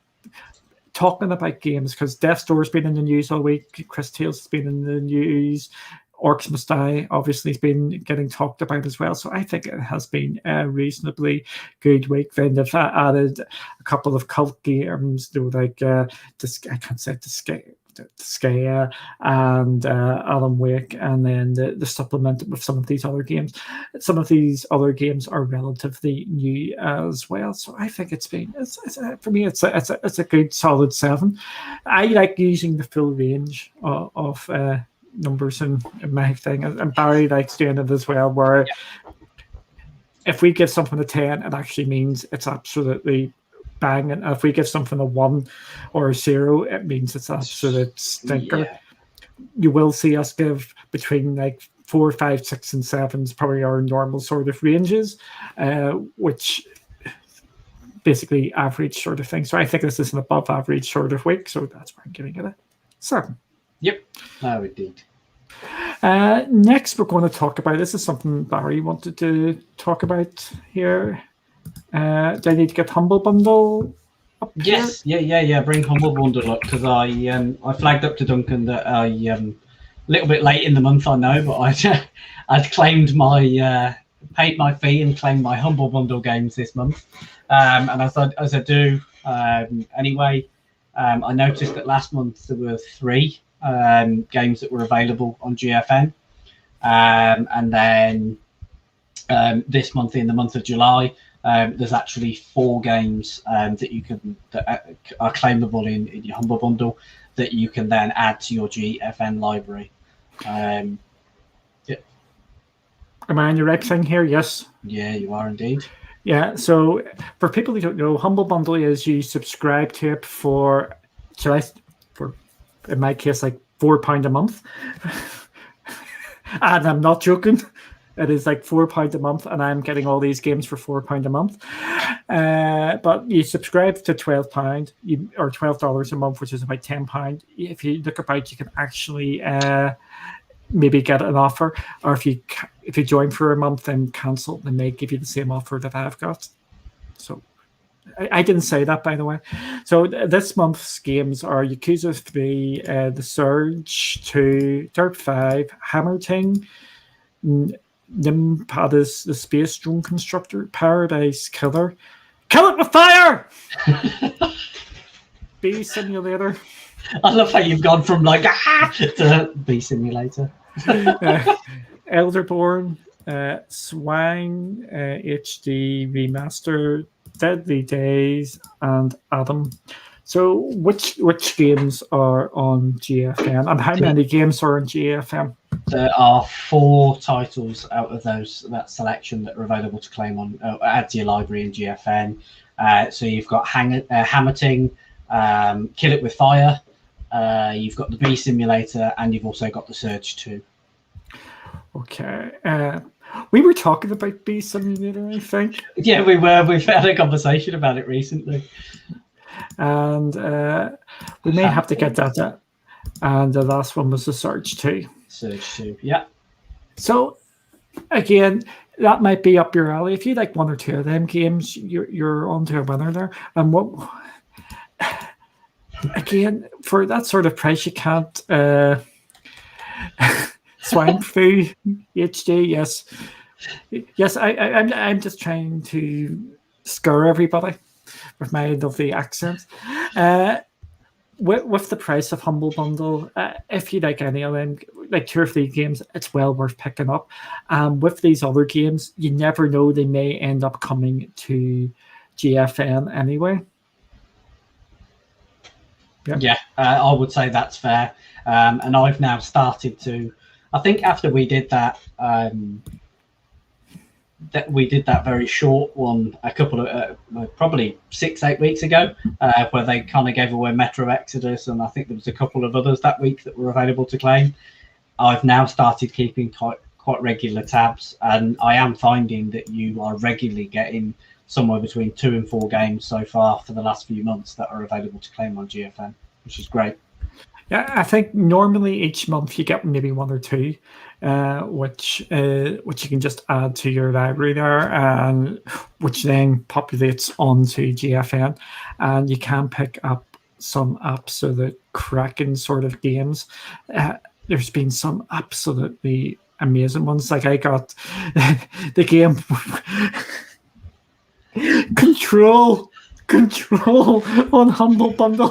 talking about games, because Death's Door has been in the news all week. Chris Tales has been in the news. Orcs Must Die obviously has been getting talked about as well. So I think it has been a reasonably good week. Then they've added a couple of cult games, like I can't say Skaya and Alan Wake, and then the supplement with some of these other games. Some of these other games are relatively new as well, so I think for me it's a good solid 7. I like using the full range of numbers in my thing, and Barry likes doing it as well, where if we give something a 10, it actually means it's absolutely bang, and if we give something a 1 or a 0, it means it's absolute stinker. Yeah. You will see us give between like 4, 5, 6, and 7s, probably our normal sort of ranges, which basically average sort of thing. So I think this is an above average sort of week, so that's why I'm giving it a 7. Yep, no, indeed. Next, we're going to talk about, this is something Barry wanted to talk about here. Do I need to get Humble Bundle up? Yes, here? Yeah. Bring Humble Bundle up, because I flagged up to Duncan that I a little bit late in the month, I know, but I'd claimed my paid my fee and claimed my Humble Bundle games this month, and as I do anyway. I noticed that last month there were 3 games that were available on GFN, and then this month, in the month of July. There's actually 4 games that are claimable in your Humble Bundle that you can then add to your GFN library. Yeah. Am I on the right thing here? Yes. Yeah, you are indeed. Yeah. So for people who don't know, Humble Bundle is you subscribe to it for in my case, like £4 a month, and I'm not joking. It is like £4 a month, and I'm getting all these games for £4 a month. But you subscribe to £12, or $12 a month, which is about £10. If you look about, you can actually maybe get an offer, or if you join for a month and cancel, then they give you the same offer that I've got. So I didn't say that, by the way. So this month's games are Yakuza 3, The Surge 2, Dirt 5, Hammer Ting, Nimpadas, the Space Drone Constructor, Paradise Killer, Kill It With Fire, Bee Simulator, I love how you've gone from like to Bee Simulator. Elderborn, Swine HD Remaster, Deadly Days, and Adam. So, which games are on GFM, and how many games are on GFM? There are 4 titles out of that selection that are available to claim on add to your library in GFN. So you've got Hammerting, Kill It With Fire, you've got the Bee Simulator, and you've also got the Surge 2. Okay. We were talking about Bee Simulator, I think. Yeah, we were. We've had a conversation about it recently. And we may have to get that. And the last one was the Surge 2. Surge 2, yeah. So, again, that might be up your alley. If you like one or two of them games, you're onto a winner there. And what... Again, for that sort of price, you can't... Swine Foo HD, yes. Yes, I'm just trying to scare everybody with my lovely accents. With the price of Humble Bundle, if you like any of them, like 2 or 3 games, it's well worth picking up. With these other games, you never know, they may end up coming to GFN anyway. Yeah, I would say that's fair. And I've now started to, I think after we did that, that very short one a couple of probably 6-8 weeks ago, where they kind of gave away Metro Exodus, and I think there was a couple of others that week that were available to claim. I've now started keeping quite regular tabs, and I am finding that you are regularly getting somewhere between 2 and 4 games so far for the last few months that are available to claim on GFN, which is great. Yeah, I think normally each month you get maybe 1 or 2, which you can just add to your library there, and which then populates onto GFN, and you can pick up some absolute cracking sort of games. There's been some absolutely amazing ones. Like I got the game Control on Humble Bundle.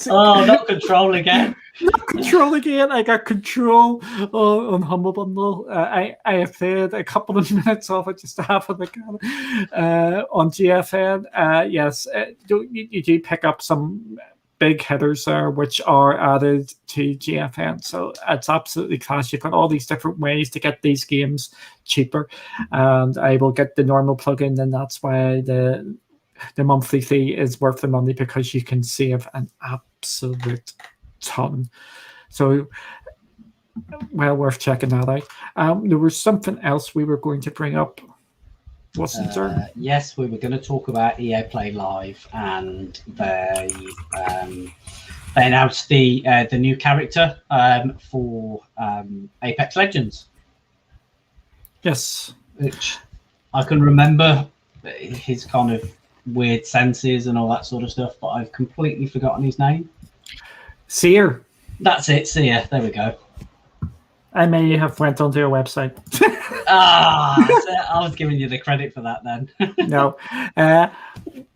Oh, not Control again. Not Control again. I got Control on Humble Bundle. I have played a couple of minutes of it just to have a look at it on GFN. Yes, you do pick up some big hitters there, which are added to GFN. So it's absolutely class. You've got all these different ways to get these games cheaper. And I will get the normal plugin, and that's why the monthly fee is worth the money, because you can save an absolute ton. So, well worth checking that out. There was something else we were going to bring up, wasn't there? Yes, we were going to talk about EA Play Live, and they announced the new character for Apex Legends. Yes, which I can remember his kind of weird senses and all that sort of stuff, but I've completely forgotten his name. Seer. That's it, Seer. There we go. I may have went onto your website. I was giving you the credit for that then. No.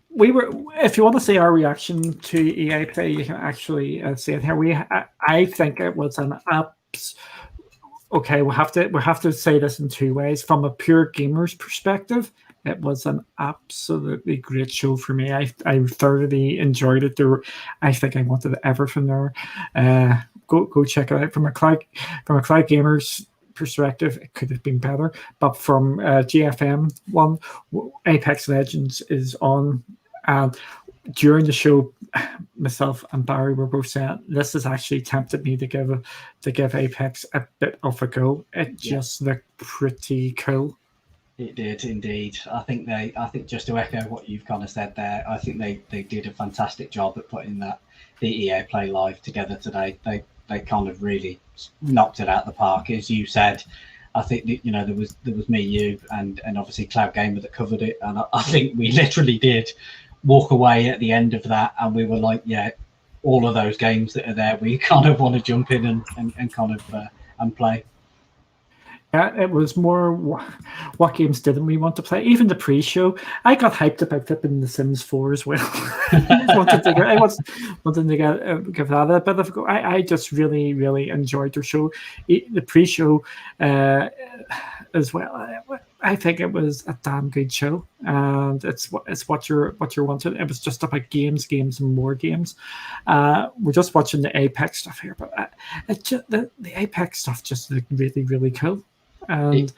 We were. If you want to see our reaction to EA Play, you can actually see it here. I think it was an apps. Okay, we'll have to say this in 2 ways. From a pure gamer's perspective, it was an absolutely great show for me. I thoroughly enjoyed it. I think I wanted everything there. Go check it out. From a cloud gamer's perspective, it could have been better. But from GFM one, Apex Legends is on, and during the show, myself and Barry were both saying this has actually tempted me to give Apex a bit of a go. It just looked pretty cool. It did indeed. I think just to echo what you've kind of said there, I think they did a fantastic job at putting the EA Play Live together today. They kind of really knocked it out of the park, as you said. I think there was me, you, and obviously Cloud Gamer that covered it, and I think we literally did walk away at the end of that, and we were like, yeah, all of those games that are there, we kind of want to jump in and kind of and play. Yeah, it was more what games didn't we want to play? Even the pre-show, I got hyped about flipping The Sims 4 as well. I wanted to give that a bit of a go. I just really, really enjoyed their show. The pre-show as well. I think it was a damn good show, and it's what you're wanting. It was just about games, and more games. We're just watching the Apex stuff here, but the Apex stuff just looked really, really cool. And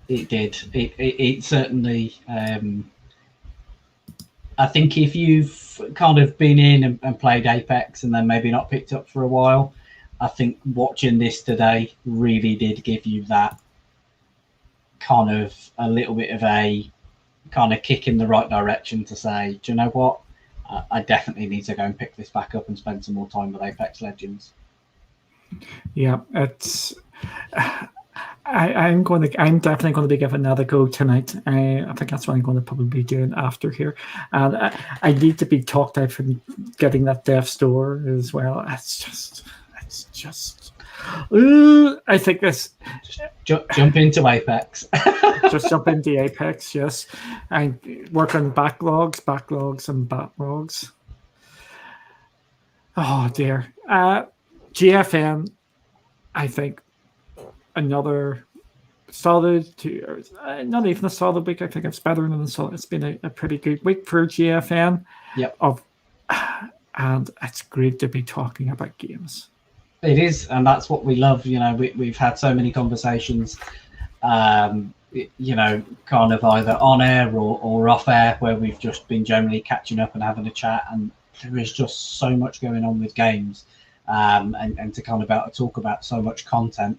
it did. It certainly. I think if you've kind of been in and played Apex and then maybe not picked up for a while, I think watching this today really did give you that kind of a little bit of a kind of kick in the right direction to say, do you know what? I definitely need to go and pick this back up and spend some more time with Apex Legends. Yeah, it's. I'm definitely going to be giving that a go tonight. I think that's what I'm going to probably be doing after here, and I need to be talked out from getting that Death's Door as well. It's just. I think this. Just jump into Apex. Just jump into Apex, yes. And work on backlogs, and backlogs. Oh dear. GFN, I think. Another solid, not even a solid week. I think it's better than a solid. It's been a pretty good week for GFN. Yep. And it's great to be talking about games. It is, and that's what we love. We've had so many conversations, kind of either on air or off air, where we've just been generally catching up and having a chat. And there is just so much going on with games, and to kind of talk about so much content.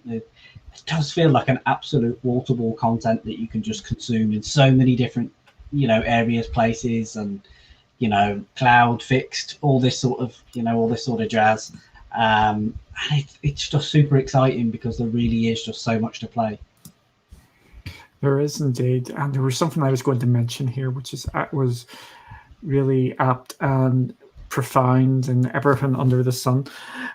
It does feel like an absolute wall-to-wall content that you can just consume in so many different, areas, places, and cloud, fixed, all this sort of jazz. And it's just super exciting because there really is just so much to play. There is indeed, and there was something I was going to mention here, which was really apt and profound and everything under the sun,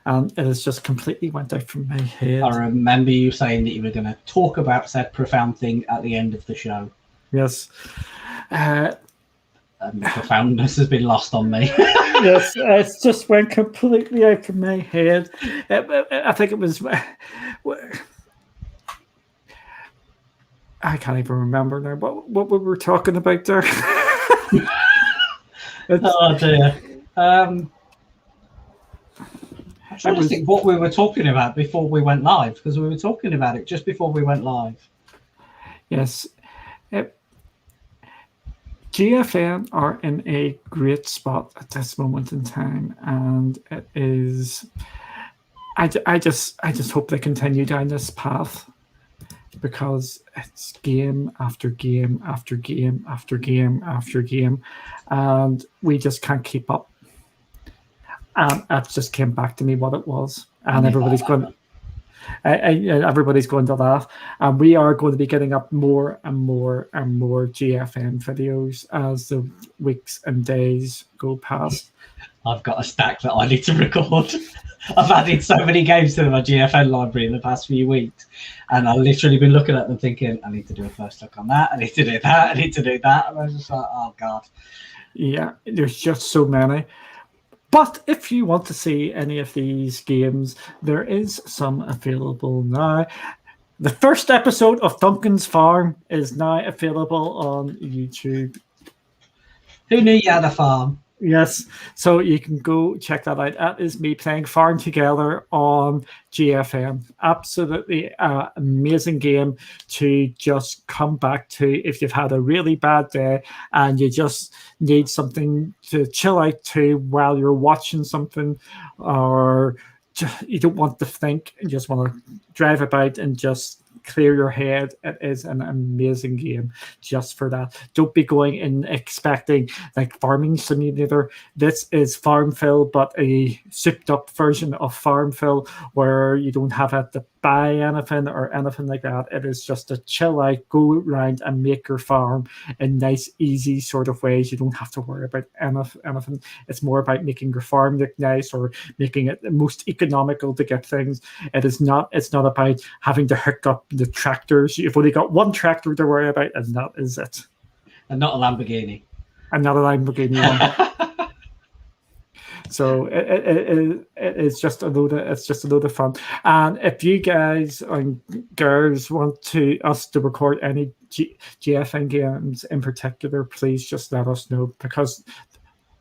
and it has just completely went out from my head. I remember you saying that you were going to talk about said profound thing at the end of the show. Yes. And the profoundness has been lost on me. Yes, it just went completely out from my head. I think it was. I can't even remember now. What we were talking about there. Oh dear. I'm trying to think what we were talking about before we went live, because we were talking about it just before we went live. Yes. GFN are in a great spot at this moment in time, and it is. I just hope they continue down this path, because it's game after game after game after game after game, and we just can't keep up. And it just came back to me what it was, and everybody's going. Everybody's going to laugh, and we are going to be getting up more and more and more GFN videos as the weeks and days go past. I've got a stack that I need to record. I've added so many games to my GFN library in the past few weeks, and I've literally been looking at them thinking, I need to do a first look on that, I need to do that, I need to do that, and I was just like, oh god. Yeah, there's just so many. But if you want to see any of these games, there is some available now. The first episode of Duncan's Farm is now available on YouTube. Who knew you had a farm? Yes, so you can go check that out. That is me playing Farm Together on GFM. Absolutely amazing game to just come back to if you've had a really bad day and you just need something to chill out to while you're watching something, or you don't want to think and just want to drive about and just clear your head. It is an amazing game just for that. Don't be going in expecting like Farming Simulator. This is Farmville, but a souped up version of Farmville where you don't have the buy anything or anything like that. It is just a chill out, go around and make your farm in nice, easy sort of ways. You don't have to worry about anything. It's more about making your farm look nice or making it the most economical to get things. It's not about having to hook up the tractors. You've only got one tractor to worry about, and that is it. And not a Lamborghini. And not a Lamborghini one. So it's just a load of fun. And if you guys and girls want us to record any GFN games in particular, please just let us know, because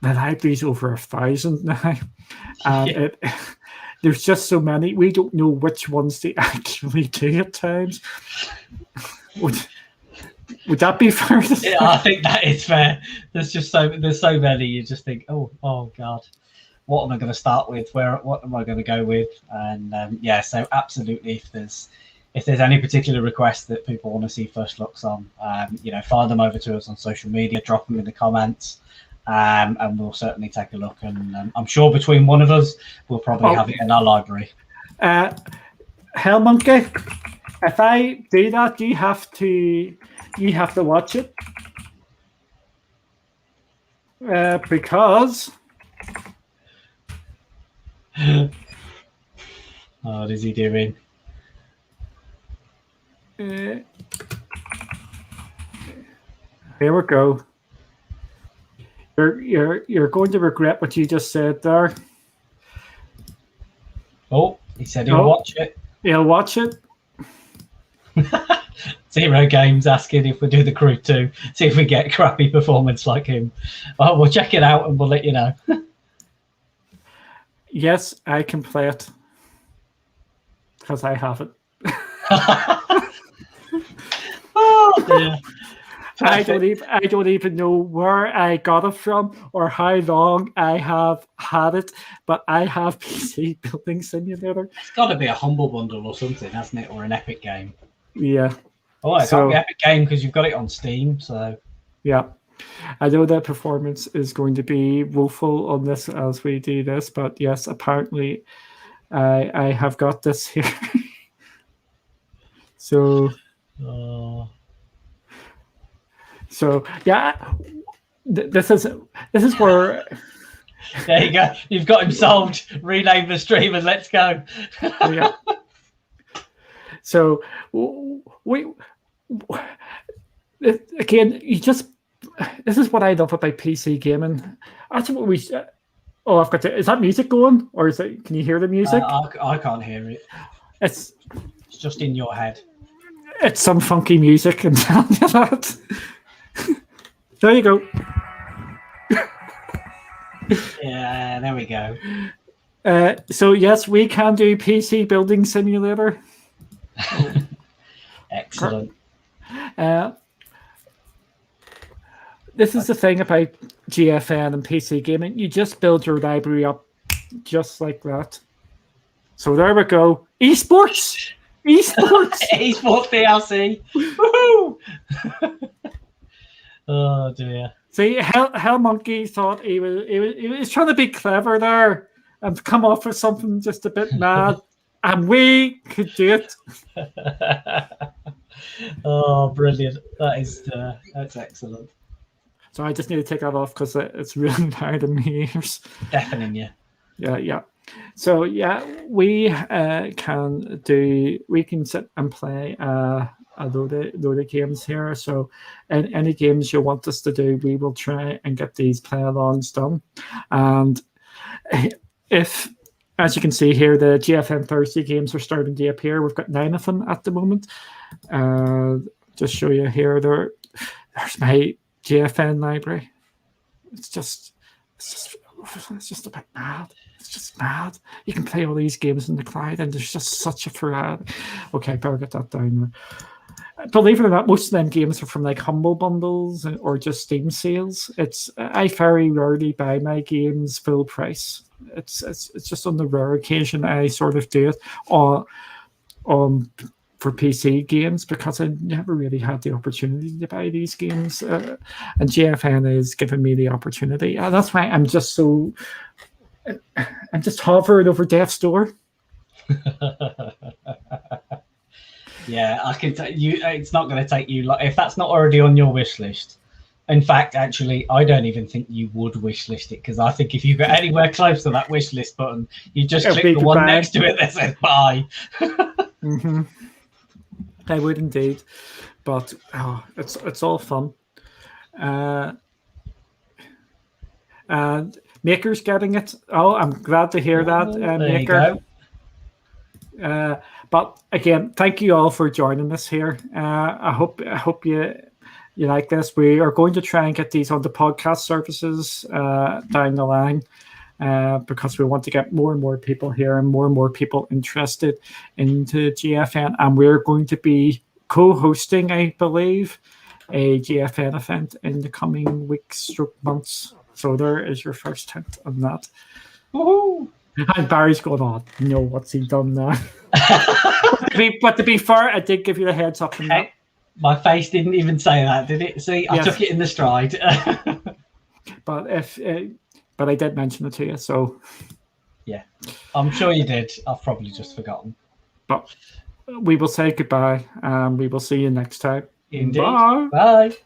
the library's over 1,000 now, and there's just so many. We don't know which ones they actually do at times. Would that be fair to say? Yeah, I think that is fair. There's so many. You just think, oh God, what am I going to start with? What am I going to go with? And so absolutely, if there's any particular requests that people want to see first looks on, fire them over to us on social media, drop them in the comments, and we'll certainly take a look. And I'm sure between one of us, we'll probably have it in our library. Hell Monkey, if I do that, you have to watch it, because. What is he doing? Here we go. You're going to regret what you just said there. Oh, he said he'll watch it. He'll watch it. Zero Games asking if we do the Crew 2, see if we get crappy performance like him. Well, we'll check it out and we'll let you know. Yes, I can play it because I have it. Oh dear. I don't even know where I got it from or how long I have had it, but I have PC Building Simulator. It's got to be a Humble Bundle or something, hasn't it? Or an Epic game. Yeah. Oh, it can't be Epic game because you've got it on Steam. So yeah. I know that performance is going to be woeful on this as we do this, but yes, apparently I have got this here. So yeah, this is where. There you go. You've got him solved. Rename the stream and let's go. Yeah. So we again, this is what I love about PC gaming. That's what we. Oh, I've got to. Is that music going, or is it? Can you hear the music? I can't hear it. It's just in your head. It's some funky music, and tell you that. There you go. Yeah, there we go. So yes, we can do PC Building Simulator. Excellent. This is the thing about GFN and PC gaming. You just build your library up just like that. So there we go. Esports Esports DLC. Woohoo! Oh dear. See, Hell Monkey thought he was trying to be clever there and come off with something just a bit mad, and we could do it. Oh, brilliant! That's excellent. So I just need to take that off because it's really loud in my ears. Deafening you. Yeah. So yeah, we can sit and play a load of games here. So any games you want us to do, we will try and get these play-alongs done. And if, as you can see here, the GFN Thursday games are starting to appear. We've got 9 of them at the moment. Just show you here. There's my GFN library. It's just a bit mad. It's just mad. You can play all these games in the cloud, and there's just such a variety. Okay, I better get that down there. Believe it or not, most of them games are from like Humble Bundles or just Steam sales. I very rarely buy my games full price. It's just on the rare occasion I sort of do it for PC games, because I never really had the opportunity to buy these games, and GFN is giving me the opportunity. That's why I'm just hovering over Death's Door. Yeah, I can tell you, it's not going to take you if that's not already on your wish list. In fact, actually, I don't even think you would wish list it, because I think if you got anywhere close to that wish list button, you just It'll click be the one goodbye. next to it that says buy. I would indeed, but it's all fun. And Maker's getting it. Oh, I'm glad to hear that, There Maker. you go. But again, thank you all for joining us here. I hope you like this. We are going to try and get these on the podcast services down the line, because we want to get more and more people here and more people interested into GFN. And we're going to be co-hosting, I believe, a GFN event in the coming weeks or months. So there is your first hint on that. Woohoo! And Barry's going on. No, what's he done now? But to be fair, I did give you a heads up on that. My face didn't even say that, did it? See, I took it in the stride. But I did mention it to you, so yeah, I'm sure you did. I've probably just forgotten. But we will say goodbye, and we will see you next time. Indeed. Bye.